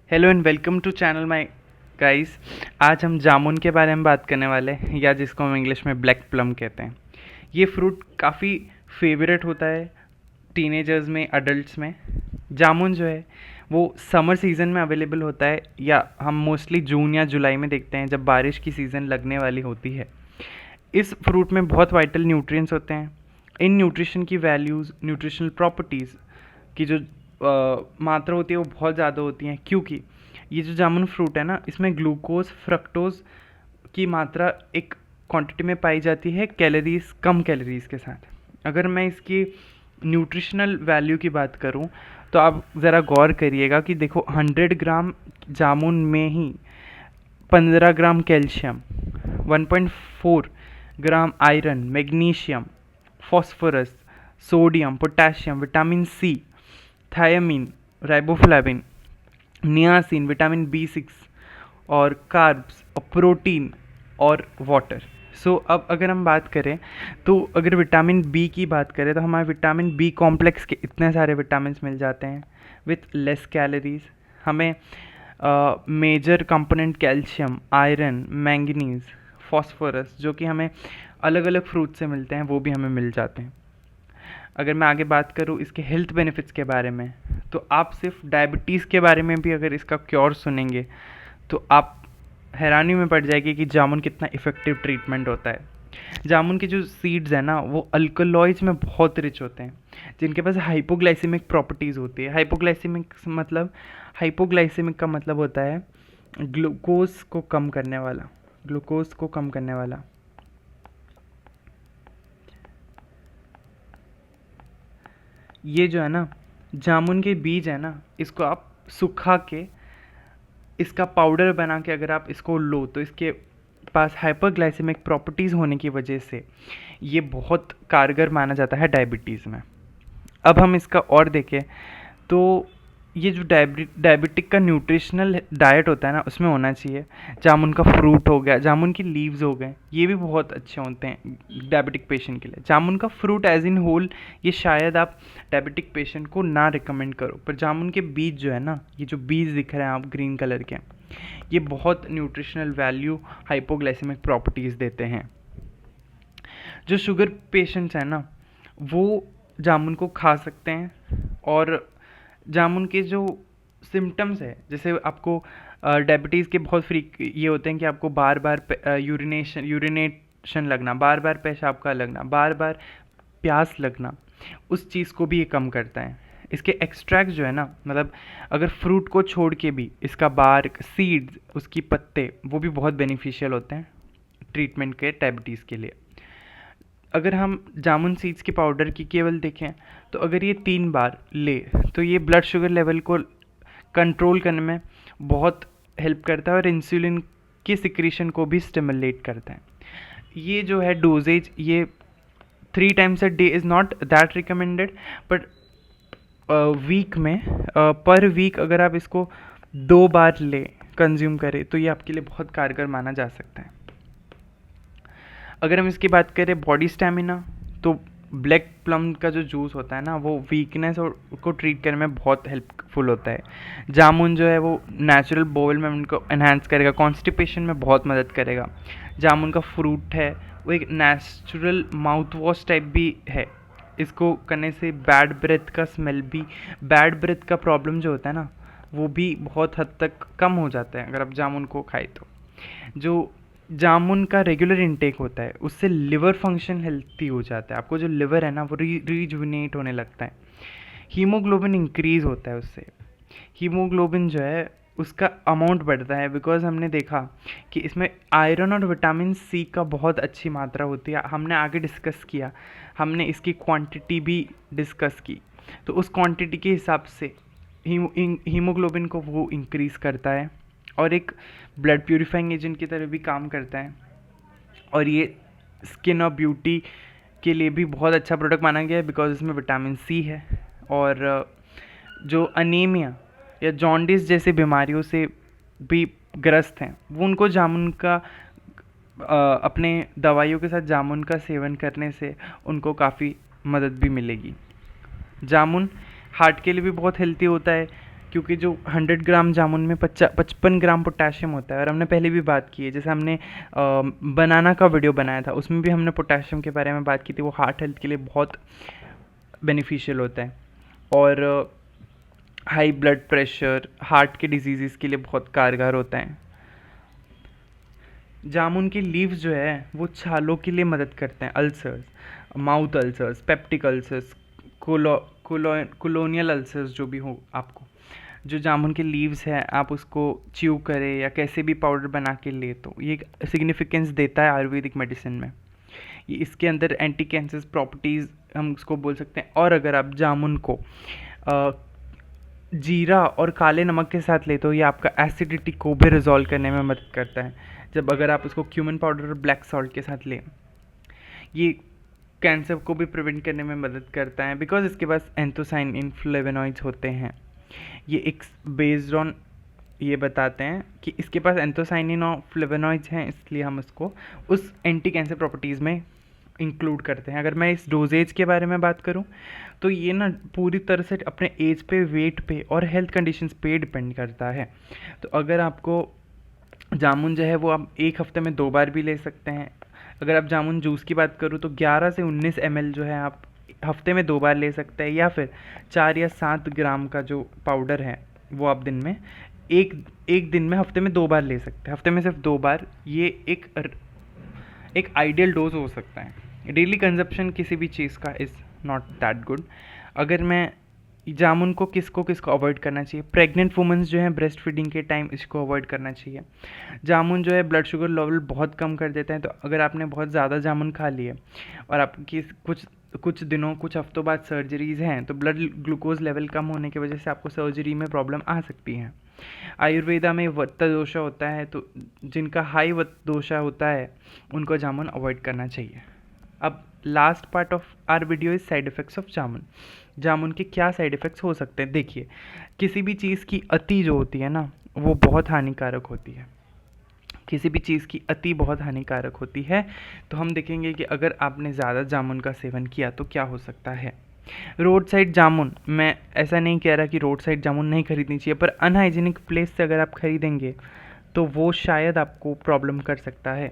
Hello and welcome to channel my guys. आज हम जामुन के बारे में बात करने वाले हैं, या जिसको हम इंग्लिश में ब्लैक प्लम कहते हैं। ये फ्रूट काफ़ी फेवरेट होता है टीनेजर्स में, अडल्ट्स में। जामुन जो है वो समर सीज़न में अवेलेबल होता है, या हम मोस्टली जून या जुलाई में देखते हैं जब बारिश की सीज़न लगने वाली होती है। इस फ्रूट में बहुत वाइटल न्यूट्रिएंट्स होते हैं। इन न्यूट्रिशन की वैल्यूज़, न्यूट्रिशनल प्रॉपर्टीज़ की जो मात्रा होती है वो बहुत ज़्यादा होती हैं, क्योंकि ये जो जामुन फ्रूट है ना, इसमें ग्लूकोज, फ्रक्टोज की मात्रा एक क्वांटिटी में पाई जाती है, कैलोरीज, कम कैलोरीज के साथ। अगर मैं इसकी न्यूट्रिशनल वैल्यू की बात करूं तो आप ज़रा गौर करिएगा कि देखो, 100 ग्राम जामुन में ही 15 gram calcium, 1.4 gram iron, magnesium, phosphorus, sodium, potassium, vitamin C, thiamine, riboflavin, niacin, vitamin B6 और कार्ब्स और प्रोटीन और वाटर। अब अगर हम बात करें तो अगर विटामिन बी की बात करें तो हमारे विटामिन बी कॉम्प्लेक्स के इतने सारे विटामिन मिल जाते हैं विथ लेस कैलोरीज। हमें major component calcium, iron, manganese, phosphorus जो कि हमें अलग अलग फ्रूट से मिलते हैं वो भी हमें मिल जाते हैं। अगर मैं आगे बात करूँ इसके हेल्थ बेनिफिट्स के बारे में, तो आप सिर्फ डायबिटीज़ के बारे में भी अगर इसका क्योर सुनेंगे तो आप हैरानी में पड़ जाएगी कि जामुन कितना इफ़ेक्टिव ट्रीटमेंट होता है। जामुन के जो सीड्स हैं ना, वो अल्कलॉइड्स में बहुत रिच होते हैं, जिनके पास हाइपोग्लाइसेमिक प्रॉपर्टीज़ होती है। हाइपोग्लाइसेमिक का मतलब होता है ग्लूकोज को कम करने वाला। ग्लूकोज को कम करने वाला। ये जो है ना, जामुन के बीज है ना, इसको आप सुखा के इसका पाउडर बना के अगर आप इसको लो तो इसके पास हाइपरग्लाइसेमिक प्रॉपर्टीज़ होने की वजह से ये बहुत कारगर माना जाता है डायबिटीज़ में। अब हम इसका और देखें तो ये जो डायबिटिक का न्यूट्रिशनल डाइट होता है ना, उसमें होना चाहिए जामुन का फ्रूट हो गया, जामुन की लीव्स हो गए, ये भी बहुत अच्छे होते हैं डायबिटिक पेशेंट के लिए। जामुन का फ्रूट एज इन होल ये शायद आप डायबिटिक पेशेंट को ना रिकमेंड करो, पर जामुन के बीज जो है ना, ये जो बीज दिख रहे हैं आप ग्रीन कलर के, ये बहुत न्यूट्रिशनल वैल्यू, हाइपोग्लाइसेमिक प्रॉपर्टीज़ देते हैं। जो शुगर पेशेंट्स हैं ना, वो जामुन को खा सकते हैं। और जामुन के जो सिम्टम्स है, जैसे आपको डायबिटीज़ के बहुत ये होते हैं कि आपको बार बार यूरिनेशन लगना, बार बार पेशाब का लगना, बार बार प्यास लगना, उस चीज़ को भी ये कम करता है। इसके एक्सट्रैक्ट जो है ना, मतलब अगर फ्रूट को छोड़ के भी इसका बार्क, सीड्स, उसकी पत्ते, वो भी बहुत बेनिफिशियल होते हैं ट्रीटमेंट के डायबिटीज़ के लिए। अगर हम जामुन सीड्स के पाउडर की केवल देखें तो अगर ये 3 बार ले तो ये ब्लड शुगर लेवल को कंट्रोल करने में बहुत हेल्प करता है और इंसुलिन के सिक्रीशन को भी स्टिमुलेट करता है। ये जो है डोजेज, ये 3 times a day is not that recommended, but week में, पर वीक अगर आप इसको 2 बार ले कंज्यूम करें तो ये आपके लिए बहुत कारगर माना जा सकता है। अगर हम इसकी बात करें बॉडी स्टैमिना, तो ब्लैक प्लम का जो जूस होता है ना, वो वीकनेस और को ट्रीट करने में बहुत हेल्पफुल होता है। जामुन जो है वो नेचुरल बोवल मूवमेंट को एनहांस करेगा, कॉन्स्टिपेशन में बहुत मदद करेगा। जामुन का फ्रूट है वो एक नेचुरल माउथ वॉश टाइप भी है। इसको करने से बैड ब्रेथ का प्रॉब्लम जो होता है ना, वो भी बहुत हद तक कम हो जाता है अगर आप जामुन को खाए तो। जो जामुन का रेगुलर इंटेक होता है उससे लिवर फंक्शन हेल्थी हो जाता है। आपको जो लिवर है ना वो रिजुविनेट होने लगता है। हीमोग्लोबिन इंक्रीज होता है उससे। हीमोग्लोबिन जो है उसका अमाउंट बढ़ता है, बिकॉज हमने देखा कि इसमें आयरन और विटामिन सी का बहुत अच्छी मात्रा होती है। हमने आगे डिस्कस किया, हमने इसकी क्वांटिटी भी डिस्कस की, तो उस क्वांटिटी के हिसाब से हीमोग्लोबिन को वो इंक्रीज़ करता है और एक ब्लड प्यूरिफाइंग एजेंट की तरह भी काम करता है। और ये स्किन और ब्यूटी के लिए भी बहुत अच्छा प्रोडक्ट माना गया है, बिकॉज इसमें विटामिन सी है। और जो अनीमिया या जॉन्डिस जैसे बीमारियों से भी ग्रस्त हैं, वो उनको जामुन का अपने दवाइयों के साथ जामुन का सेवन करने से उनको काफ़ी मदद भी मिलेगी। जामुन हार्ट के लिए भी बहुत हेल्दी होता है, क्योंकि जो 100 ग्राम जामुन में 55 ग्राम पोटेशियम होता है। और हमने पहले भी बात की है, जैसे हमने बनाना का वीडियो बनाया था, उसमें भी हमने पोटेशियम के बारे में बात की थी। वो हार्ट हेल्थ के लिए बहुत बेनिफिशियल होता है और हाई ब्लड प्रेशर, हार्ट के डिजीज़ के लिए बहुत कारगर होता है। जामुन की लीव्स जो है वो छालों के लिए मदद करते हैं, ulcers, mouth ulcers, peptic ulcers, colonial ulcers जो भी हो आपको। जो जामुन के लीव्स है आप उसको च्यू करें या कैसे भी पाउडर बना के ले, तो ये एक सिग्निफिकेंस देता है आयुर्वेदिक मेडिसिन में। ये इसके अंदर एंटी कैंसर प्रॉपर्टीज़ हम उसको बोल सकते हैं। और अगर आप जामुन को जीरा और काले नमक के साथ ले तो ये आपका एसिडिटी को भी रिजॉल्व करने में मदद करता है। जब अगर आप उसको क्यूमिन पाउडर और ब्लैक सॉल्ट के साथ लें, ये कैंसर को भी प्रिवेंट करने में मदद करता है, बिकॉज इसके पास एंथोसाइनिन फ्लेवोनॉइड्स होते हैं। ये एक बेस्ड ऑन ये बताते हैं कि इसके पास एंथोसाइनिन और फ्लेवोनॉइड्स हैं, इसलिए हम उसको उस एंटी कैंसर प्रॉपर्टीज़ में इंक्लूड करते हैं। अगर मैं इस डोजेज के बारे में बात करूं तो ये ना पूरी तरह से अपने एज पे, वेट पे और हेल्थ कंडीशंस पे डिपेंड करता है। तो अगर आपको जामुन जो है वो आप एक हफ्ते में 2 बार भी ले सकते हैं। अगर आप जामुन जूस की बात करूँ तो 11 से 19 ml जो है आप हफ्ते में 2 बार ले सकते हैं, या फिर 4 या 7 ग्राम का जो पाउडर है वो आप दिन में एक दिन में हफ्ते में 2 बार ले सकते हैं। हफ्ते में सिर्फ 2 बार, ये एक आइडियल डोज हो सकता है। डेली कंजप्शन किसी भी चीज़ का इज़ नॉट दैट गुड। अगर मैं जामुन को किसको अवॉइड करना चाहिए, प्रेग्नेंट वुमेंस जो हैं ब्रेस्ट फीडिंग के टाइम इसको अवॉइड करना चाहिए। जामुन जो है ब्लड शुगर लेवल बहुत कम कर देता है, तो अगर आपने बहुत ज़्यादा जामुन खा लिए और आपकी कुछ हफ्तों बाद सर्जरीज़ हैं तो ब्लड ग्लूकोज लेवल कम होने की वजह से आपको सर्जरी में प्रॉब्लम आ सकती है। आयुर्वेदा में वत्त दोषा होता है, तो जिनका हाई वत्त दोषा होता है उनको जामुन अवॉइड करना चाहिए। अब last part of our video is side effects of jamun. जामुन के क्या साइड इफ़ेक्ट्स हो सकते हैं? देखिए, किसी भी चीज़ की अति जो होती है ना वो बहुत हानिकारक होती है। किसी भी चीज़ की अति बहुत हानिकारक होती है। तो हम देखेंगे कि अगर आपने ज़्यादा जामुन का सेवन किया तो क्या हो सकता है। रोड साइड जामुन, मैं ऐसा नहीं कह रहा कि रोड साइड जामुन नहीं खरीदनी चाहिए, पर अनहाइजीनिक प्लेस से अगर आप खरीदेंगे तो वो शायद आपको प्रॉब्लम कर सकता है,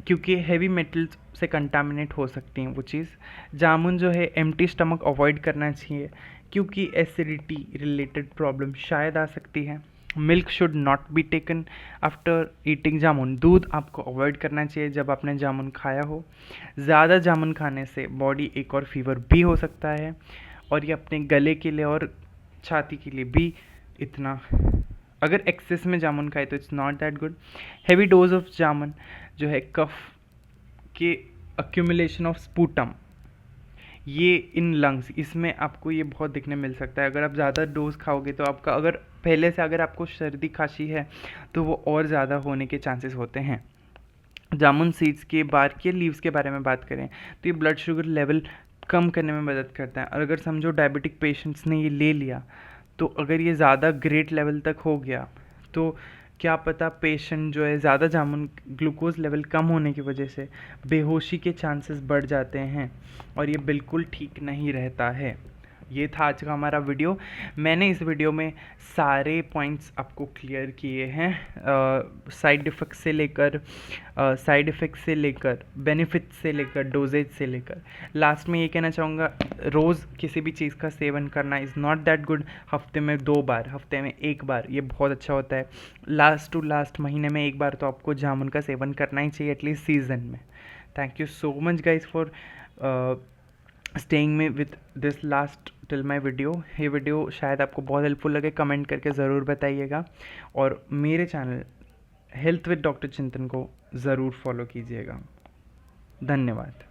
क्योंकि हैवी मेटल्स से कंटामिनेट हो सकती हैं वो चीज़। जामुन जो है एम्प्टी स्टमक अवॉइड करना चाहिए, क्योंकि एसिडिटी रिलेटेड प्रॉब्लम शायद आ सकती है। Milk should not be taken after eating jamun. दूध आपको अवॉइड करना चाहिए जब आपने जामुन खाया हो। ज़्यादा जामुन खाने से बॉडी एक और फीवर भी हो सकता है, और ये अपने गले के लिए और छाती के लिए भी इतना, अगर एक्सेस में जामुन खाए तो it's not that good. Heavy dose of jamun जो है कफ के अक्यूमुलेशन ऑफ स्पूटम, ये इन लंग्स, इसमें आपको ये बहुत दिखने मिल सकता है। अगर आप ज़्यादा डोज खाओगे तो आपका, अगर पहले से अगर आपको सर्दी खांसी है तो वो और ज़्यादा होने के चांसेस होते हैं। जामुन सीड्स के बार के लीव्स के बारे में बात करें तो ये ब्लड शुगर लेवल कम करने में मदद करता है। और अगर समझो डायबिटिक पेशेंट्स ने ये ले लिया तो अगर ये ज़्यादा ग्रेट लेवल तक हो गया तो क्या पता पेशेंट जो है ज़्यादा जामुन, ग्लूकोज लेवल कम होने की वजह से बेहोशी के चांसेस बढ़ जाते हैं, और ये बिल्कुल ठीक नहीं रहता है। ये था आज का हमारा वीडियो। मैंने इस वीडियो में सारे पॉइंट्स आपको क्लियर किए हैं, साइड इफ़ेक्ट से लेकर बेनिफिट से लेकर डोजेज से लेकर। लास्ट में ये कहना चाहूँगा, रोज़ किसी भी चीज़ का सेवन करना इज़ नॉट दैट गुड। हफ्ते में 2 बार, हफ्ते में 1 बार ये बहुत अच्छा होता है। लास्ट टू लास्ट महीने में 1 बार तो आपको जामुन का सेवन करना ही चाहिए, एटलीस्ट सीज़न में। Thank you so much guys for staying में with this last till my video. ये वीडियो शायद आपको बहुत हेल्पफुल लगे, कमेंट करके ज़रूर बताइएगा, और मेरे चैनल हेल्थ विद डॉक्टर चिंतन को ज़रूर फॉलो कीजिएगा। धन्यवाद।